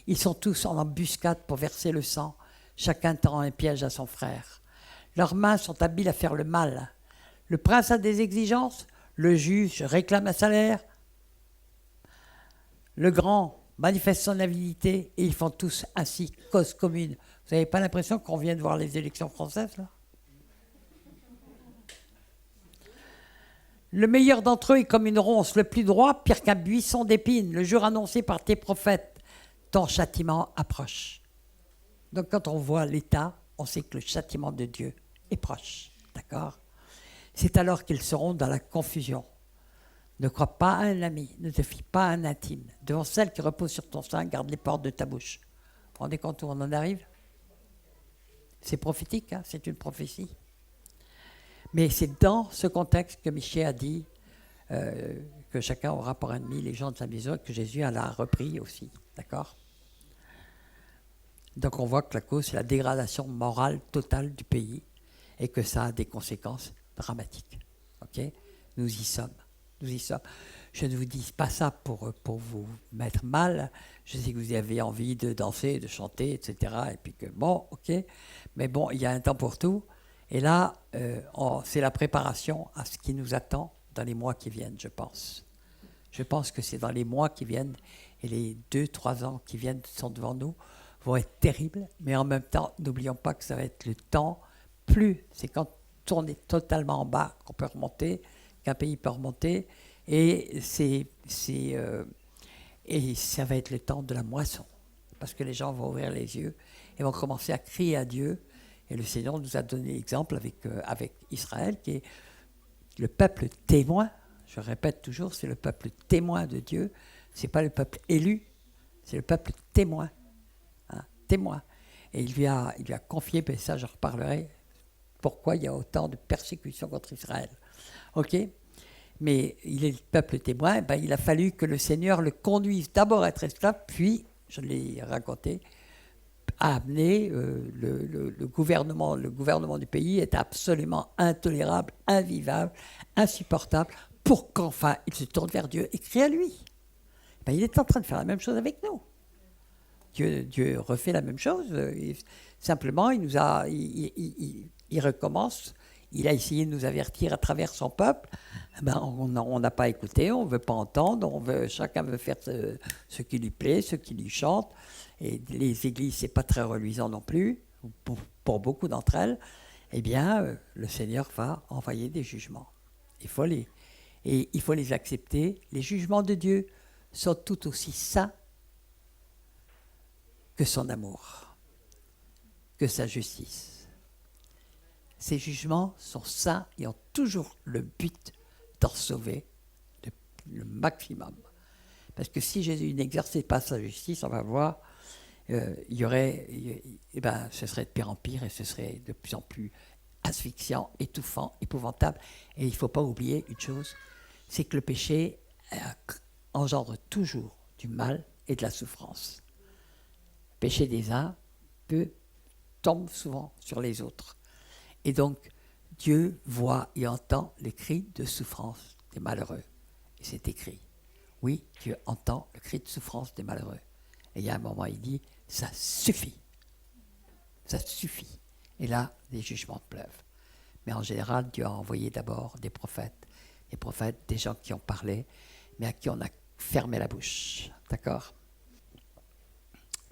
Ils sont tous en embuscade pour verser le sang, chacun tend un piège à son frère. Leurs mains sont habiles à faire le mal. Le prince a des exigences, le juge réclame un salaire. Le grand manifeste son avidité et ils font tous ainsi cause commune. Vous n'avez pas l'impression qu'on vient de voir les élections françaises, là? Le meilleur d'entre eux est comme une ronce, le plus droit, pire qu'un buisson d'épines, le jour annoncé par tes prophètes, ton châtiment approche. Donc quand on voit l'État, on sait que le châtiment de Dieu est proche, d'accord? C'est alors qu'ils seront dans la confusion. Ne crois pas à un ami, ne te fie pas à un intime. Devant celle qui repose sur ton sein, garde les portes de ta bouche. Vous vous rendez compte où on en arrive? C'est prophétique, hein? C'est une prophétie. Mais c'est dans ce contexte que Michée a dit que chacun aura pour ennemi les gens de sa maison, que Jésus en a repris aussi. D'accord? Donc on voit que la cause, c'est la dégradation morale totale du pays et que ça a des conséquences dramatiques. Okay? Nous y sommes. Nous y sommes. Je ne vous dis pas ça pour vous mettre mal. Je sais que vous avez envie de danser, de chanter, etc. Et puis que, bon, ok. Mais bon, il y a un temps pour tout. Et là, c'est la préparation à ce qui nous attend dans les mois qui viennent, je pense. Je pense que c'est dans les mois qui viennent et les 2-3 ans qui viennent sont devant nous vont être terribles. Mais en même temps, n'oublions pas que ça va être le temps c'est quand on est totalement en bas qu'on peut remonter, qu'un pays peut remonter. Et ça va être le temps de la moisson. Parce que les gens vont ouvrir les yeux et vont commencer à crier à Dieu. Et le Seigneur nous a donné l'exemple avec Israël, qui est le peuple témoin. Je répète toujours, c'est le peuple témoin de Dieu. Ce n'est pas le peuple élu, c'est le peuple témoin. Hein, témoin. Et il lui a confié, mais ça je reparlerai, pourquoi il y a autant de persécutions contre Israël. Ok ? Mais il est le peuple témoin, ben, il a fallu que le Seigneur le conduise d'abord à être esclave, puis, je l'ai raconté, a amené le gouvernement du pays est absolument intolérable, invivable, insupportable, pour qu'enfin il se tourne vers Dieu et crie à lui. Ben, il est en train de faire la même chose avec nous. Dieu refait la même chose. Simplement, il recommence, il a essayé de nous avertir à travers son peuple. On n'a pas écouté, on ne veut pas entendre, chacun veut faire ce qui lui plaît, ce qui lui chante. Et les églises, ce n'est pas très reluisant non plus, pour beaucoup d'entre elles. Eh bien, le Seigneur va envoyer des jugements. Il faut les accepter. Les jugements de Dieu sont tout aussi saints que son amour, que sa justice. Ces jugements sont saints et ont toujours le but d'en sauver le maximum. Parce que si Jésus n'exerçait pas sa justice, on va voir, ce serait de pire en pire et ce serait de plus en plus asphyxiant, étouffant, épouvantable. Et il ne faut pas oublier une chose, c'est que le péché engendre toujours du mal et de la souffrance. Le péché des uns tombe souvent sur les autres. Et donc, Dieu voit et entend les cris de souffrance des malheureux. Et c'est écrit. Oui, Dieu entend le cri de souffrance des malheureux. Et il y a un moment, il dit, ça suffit. Ça suffit. Et là, les jugements pleuvent. Mais en général, Dieu a envoyé d'abord des prophètes, des gens qui ont parlé, mais à qui on a fermé la bouche. D'accord ?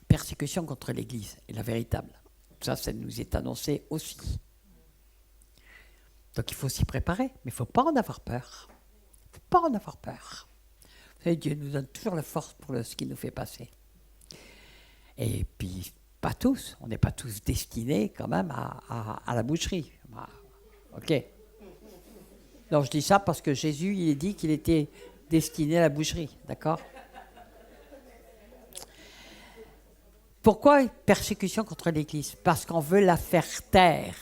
Persécution contre l'Église est la véritable. Ça nous est annoncé aussi. Donc il faut s'y préparer, mais il ne faut pas en avoir peur. Il ne faut pas en avoir peur. Vous savez, Dieu nous donne toujours la force pour ce qu'il nous fait passer. Et puis, pas tous. On n'est pas tous destinés quand même à la boucherie. Ok. Donc je dis ça parce que Jésus, il a dit qu'il était destiné à la boucherie. D'accord ? Pourquoi persécution contre l'Église ? Parce qu'on veut la faire taire.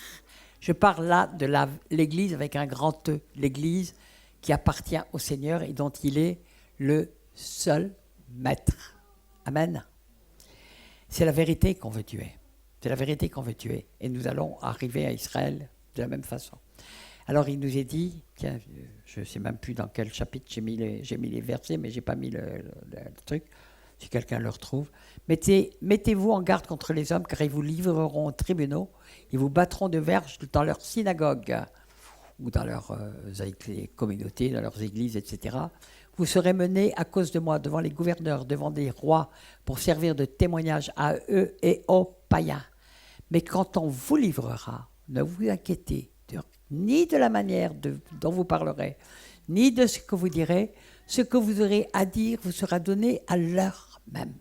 Je parle là de l'Église avec un grand E, l'Église qui appartient au Seigneur et dont il est le seul maître. Amen. C'est la vérité qu'on veut tuer. C'est la vérité qu'on veut tuer. Et nous allons arriver à Israël de la même façon. Alors il nous est dit, tiens, je ne sais même plus dans quel chapitre j'ai mis les versets, mais je n'ai pas mis le truc. Si quelqu'un le retrouve. Mettez-vous en garde contre les hommes, car ils vous livreront aux tribunaux, ils vous battront de verges dans leurs synagogues, ou dans leurs communautés, dans leurs églises, etc. Vous serez menés à cause de moi devant les gouverneurs, devant des rois, pour servir de témoignage à eux et aux païens. Mais quand on vous livrera, ne vous inquiétez ni de la manière dont vous parlerez, ni de ce que vous direz. Ce que vous aurez à dire vous sera donné à l'heure même.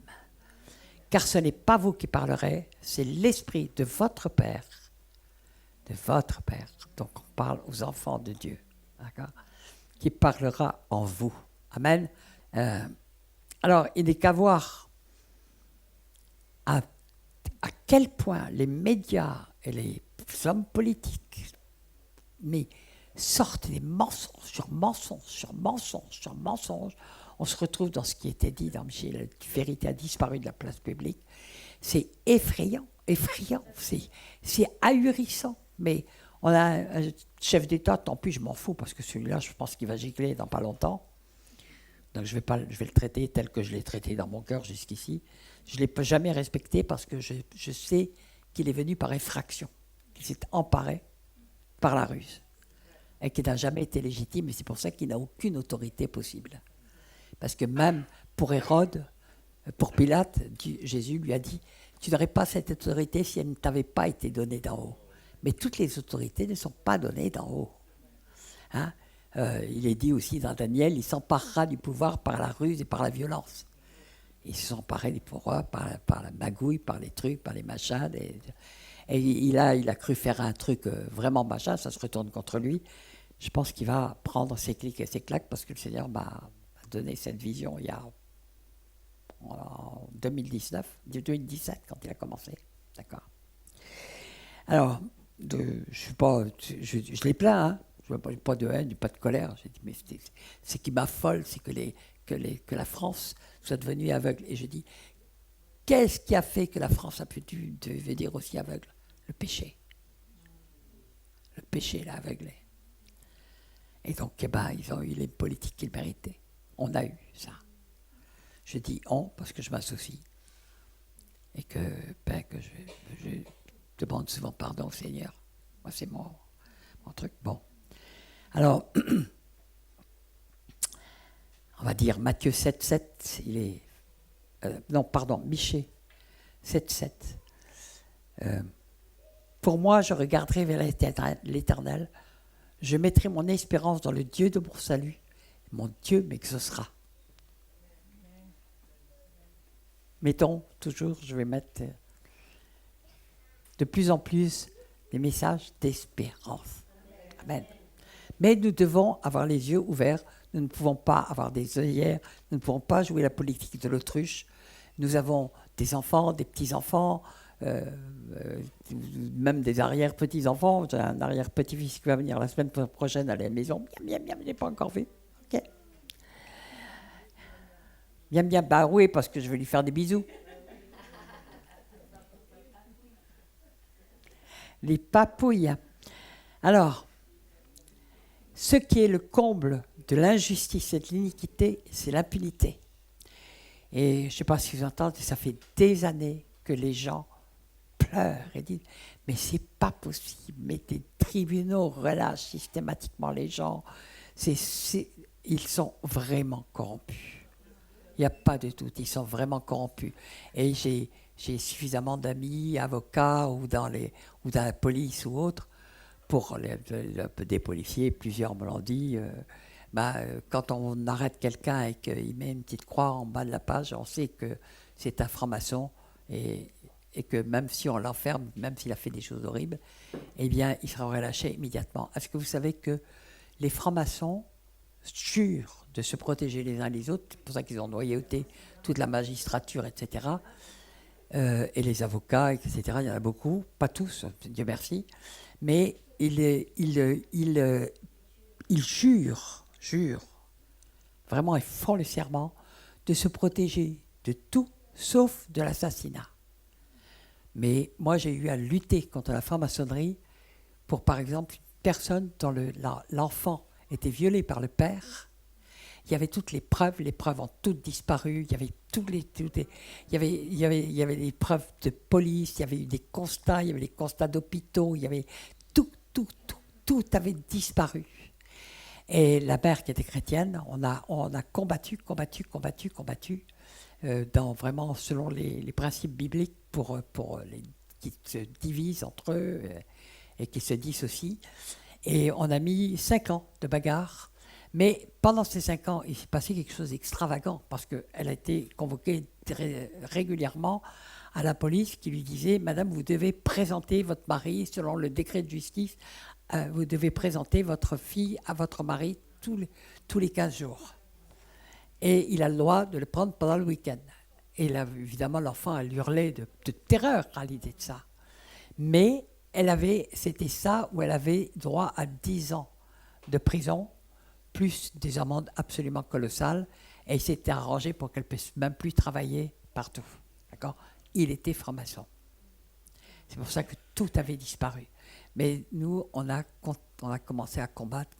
Car ce n'est pas vous qui parlerez, c'est l'Esprit de votre Père. De votre Père. Donc on parle aux enfants de Dieu. D'accord ? Qui parlera en vous. Amen. Alors, il n'est qu'à voir à quel point les médias et les hommes politiques sortent des mensonges sur mensonges sur mensonges sur mensonges. On se retrouve dans ce qui était dit dans Michel, la vérité a disparu de la place publique. C'est effrayant, c'est ahurissant. Mais on a un chef d'État, tant pis, je m'en fous, parce que celui-là, je pense qu'il va gicler dans pas longtemps. Donc je vais le traiter tel que je l'ai traité dans mon cœur jusqu'ici. Je ne l'ai jamais respecté parce que je sais qu'il est venu par effraction, qu'il s'est emparé par la ruse, et qui n'a jamais été légitime, et c'est pour ça qu'il n'a aucune autorité possible. Parce que même pour Hérode, pour Pilate, Jésus lui a dit « Tu n'aurais pas cette autorité si elle ne t'avait pas été donnée d'en haut. » Mais toutes les autorités ne sont pas données d'en haut. Hein? Il est dit aussi dans Daniel, il s'emparera du pouvoir par la ruse et par la violence. Il s'emparait du pouvoir par la magouille, par les trucs, par les machins. Et il a cru faire un truc vraiment machin, ça se retourne contre lui. Je pense qu'il va prendre ses clics et ses claques parce que le Seigneur m'a donné cette vision il y a en 2017 quand il a commencé. D'accord. Alors, je les plains, hein. Je n'ai pas de haine, pas de colère. J'ai dit, mais ce qui m'affole, c'est que la France soit devenue aveugle. Et je dis, qu'est-ce qui a fait que la France a pu devenir aussi aveugle ? Le péché. Le péché l'a aveuglé. Et donc, ils ont eu les politiques qu'ils méritaient. On a eu ça. Je dis on parce que je m'associe. Et que je demande souvent pardon au Seigneur. Moi, c'est un truc. Bon. Alors, on va dire Matthieu 7, 7, il est... non, pardon, Michée 7, 7. Pour moi, je regarderai vers l'Éternel. Je mettrai mon espérance dans le Dieu de mon salut. Mon Dieu m'exaucera. Mettons, toujours, je vais mettre de plus en plus des messages d'espérance. Amen. Mais nous devons avoir les yeux ouverts. Nous ne pouvons pas avoir des œillères. Nous ne pouvons pas jouer la politique de l'autruche. Nous avons des enfants, des petits-enfants, même des arrière-petits-enfants. J'ai un arrière-petit-fils qui va venir la semaine prochaine à la maison. Bien, je n'ai pas encore vu. Okay. Bien, bah oui, parce que je vais lui faire des bisous. Les papouilles. Alors, ce qui est le comble de l'injustice et de l'iniquité, c'est l'impunité. Et je ne sais pas si vous entendez, ça fait des années que les gens pleurent et disent « Mais c'est pas possible, mais des tribunaux relâchent systématiquement les gens. Ils sont vraiment corrompus. » Il n'y a pas de doute, ils sont vraiment corrompus. Et j'ai suffisamment d'amis, avocats ou dans la police ou autres, pour des policiers, plusieurs me l'ont dit, quand on arrête quelqu'un et qu'il met une petite croix en bas de la page, on sait que c'est un franc-maçon et que même si on l'enferme, même s'il a fait des choses horribles, eh bien, il sera relâché immédiatement. Est-ce que vous savez que les francs-maçons jurent de se protéger les uns les autres, c'est pour ça qu'ils ont noyauté toute la magistrature, etc., et les avocats, etc., il y en a beaucoup, pas tous, Dieu merci, mais ils jurent, vraiment, ils font le serment de se protéger de tout, sauf de l'assassinat. Mais moi, j'ai eu à lutter contre la franc-maçonnerie pour, par exemple, une personne dont l'enfant était violé par le père. Il y avait toutes les preuves ont toutes disparu, il y avait des preuves de police, il y avait eu des constats, il y avait des constats d'hôpitaux, il y avait tout avait disparu. Et la mère qui était chrétienne, on a combattu, dans vraiment selon les principes bibliques pour qui se divisent entre eux et qui se dissocient. Et on a mis 5 ans de bagarre. Mais pendant ces 5 ans, il s'est passé quelque chose d'extravagant parce qu'elle a été convoquée régulièrement à la police qui lui disait « Madame, vous devez présenter votre mari selon le décret de justice. Vous devez présenter votre fille à votre mari tous les 15 jours. Et il a le droit de le prendre pendant le week-end. » Et là, évidemment, l'enfant, elle hurlait de terreur à l'idée de ça. Mais c'était ça où elle avait droit à 10 ans de prison, plus des amendes absolument colossales, et il s'était arrangé pour qu'elle ne puisse même plus travailler partout. D'accord ? Il était franc-maçon. C'est pour ça que tout avait disparu. Mais nous, on a commencé à combattre,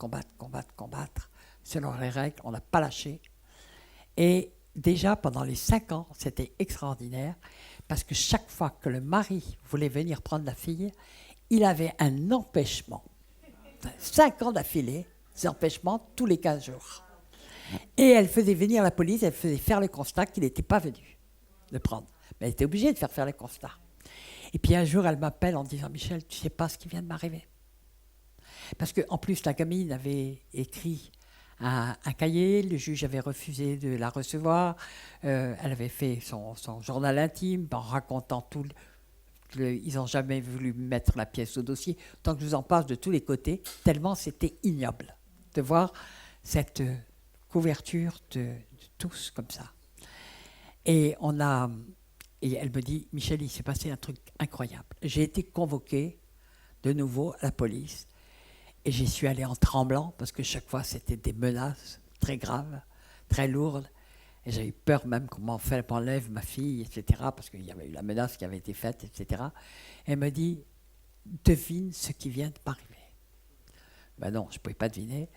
selon les règles, on n'a pas lâché. Et déjà, pendant les 5 ans, c'était extraordinaire, parce que chaque fois que le mari voulait venir prendre la fille, il avait un empêchement. 5 ans d'affilée, des empêchements tous les 15 jours. Et elle faisait venir la police, elle faisait faire le constat qu'il n'était pas venu le prendre. Mais elle était obligée de faire le constat. Et puis un jour, elle m'appelle en disant « Michel, tu ne sais pas ce qui vient de m'arriver ?» Parce qu'en plus, la gamine avait écrit un cahier, le juge avait refusé de la recevoir, elle avait fait son journal intime en racontant tout. Ils n'ont jamais voulu mettre la pièce au dossier, tant que je vous en passe de tous les côtés, tellement c'était ignoble de voir cette couverture de tous comme ça. Et elle me dit, Michel, il s'est passé un truc incroyable. J'ai été convoqué de nouveau à la police et j'y suis allé en tremblant parce que chaque fois c'était des menaces très graves, très lourdes. Et j'ai eu peur même qu'on m'enlève ma fille, etc. Parce qu'il y avait eu la menace qui avait été faite, etc. Elle me dit, devine ce qui vient de m'arriver. Ben non, je ne pouvais pas deviner.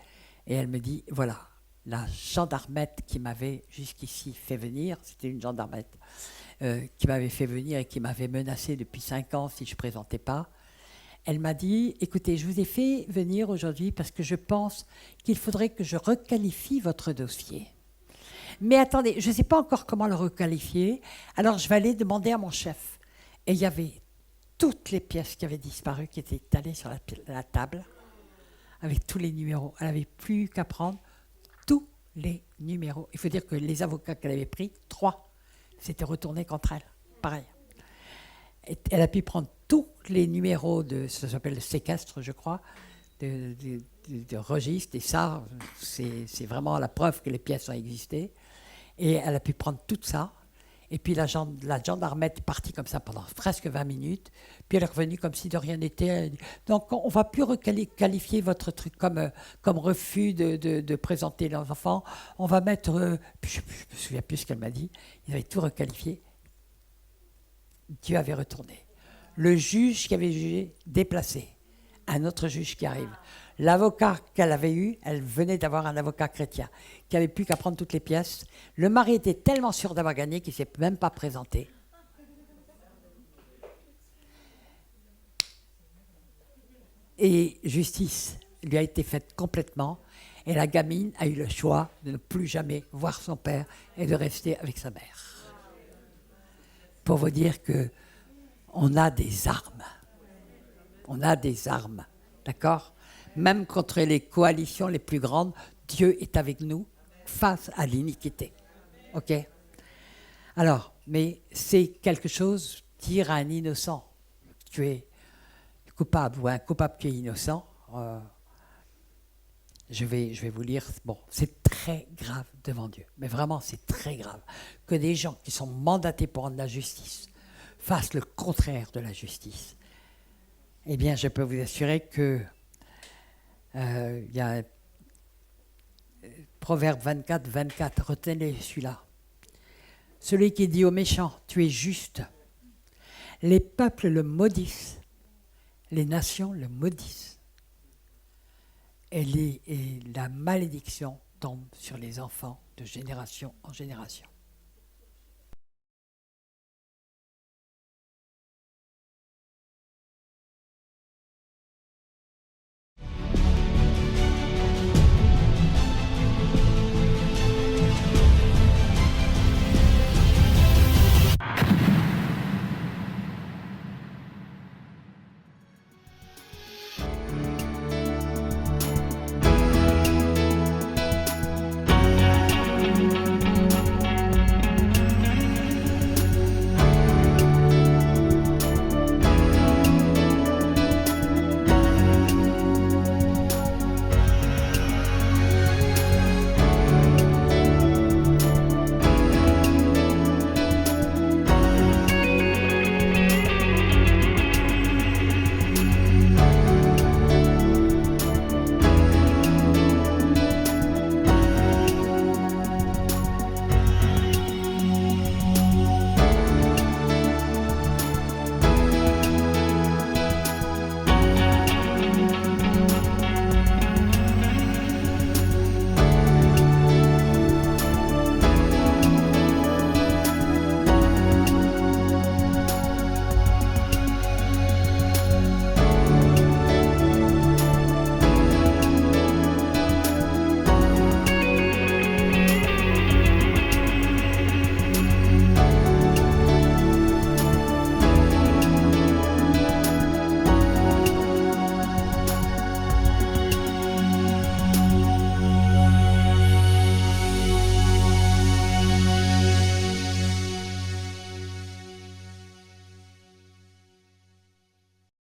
Et elle me dit, voilà, la gendarmette qui m'avait jusqu'ici fait venir, c'était une gendarmette, qui m'avait fait venir et qui m'avait menacé depuis 5 ans si je ne présentais pas, Elle m'a dit, écoutez, je vous ai fait venir aujourd'hui parce que je pense qu'il faudrait que je requalifie votre dossier. Mais attendez, je ne sais pas encore comment le requalifier, alors je vais aller demander à mon chef. Et il y avait toutes les pièces qui avaient disparu, qui étaient étalées sur la table, avec tous les numéros. Elle n'avait plus qu'à prendre tous les numéros. Il faut dire que les avocats qu'elle avait pris, 3, s'étaient retournés contre elle. Pareil. Elle a pu prendre tous les numéros ça s'appelle le séquestre, je crois, de registre, et ça, c'est vraiment la preuve que les pièces ont existé. Et elle a pu prendre tout ça, et puis la gendarmette est partie comme ça pendant presque 20 minutes, puis elle est revenue comme si de rien n'était. Donc on ne va plus requalifier votre truc comme refus de présenter les enfants, on va mettre, je ne me souviens plus ce qu'elle m'a dit, ils avaient tout requalifié. Dieu avait retourné. Le juge qui avait jugé, déplacé. Un autre juge qui arrive. L'avocat qu'elle avait eu, elle venait d'avoir un avocat chrétien, qui n'avait plus qu'à prendre toutes les pièces. Le mari était tellement sûr d'avoir gagné qu'il ne s'est même pas présenté. Et justice lui a été faite complètement. Et la gamine a eu le choix de ne plus jamais voir son père et de rester avec sa mère. Pour vous dire qu'on a des armes. On a des armes, d'accord ? Même contre les coalitions les plus grandes, Dieu est avec nous face à l'iniquité. OK ? Alors, mais c'est quelque chose, dire à un innocent, tu es coupable, ou un coupable qui est innocent, je vais vous lire, bon, c'est très grave devant Dieu, mais vraiment c'est très grave que des gens qui sont mandatés pour rendre la justice fassent le contraire de la justice. Eh bien, je peux vous assurer que il y a Proverbe 24, 24, retenez celui-là. Celui qui dit au méchant, tu es juste. Les peuples le maudissent, les nations le maudissent. Et la malédiction tombe sur les enfants de génération en génération.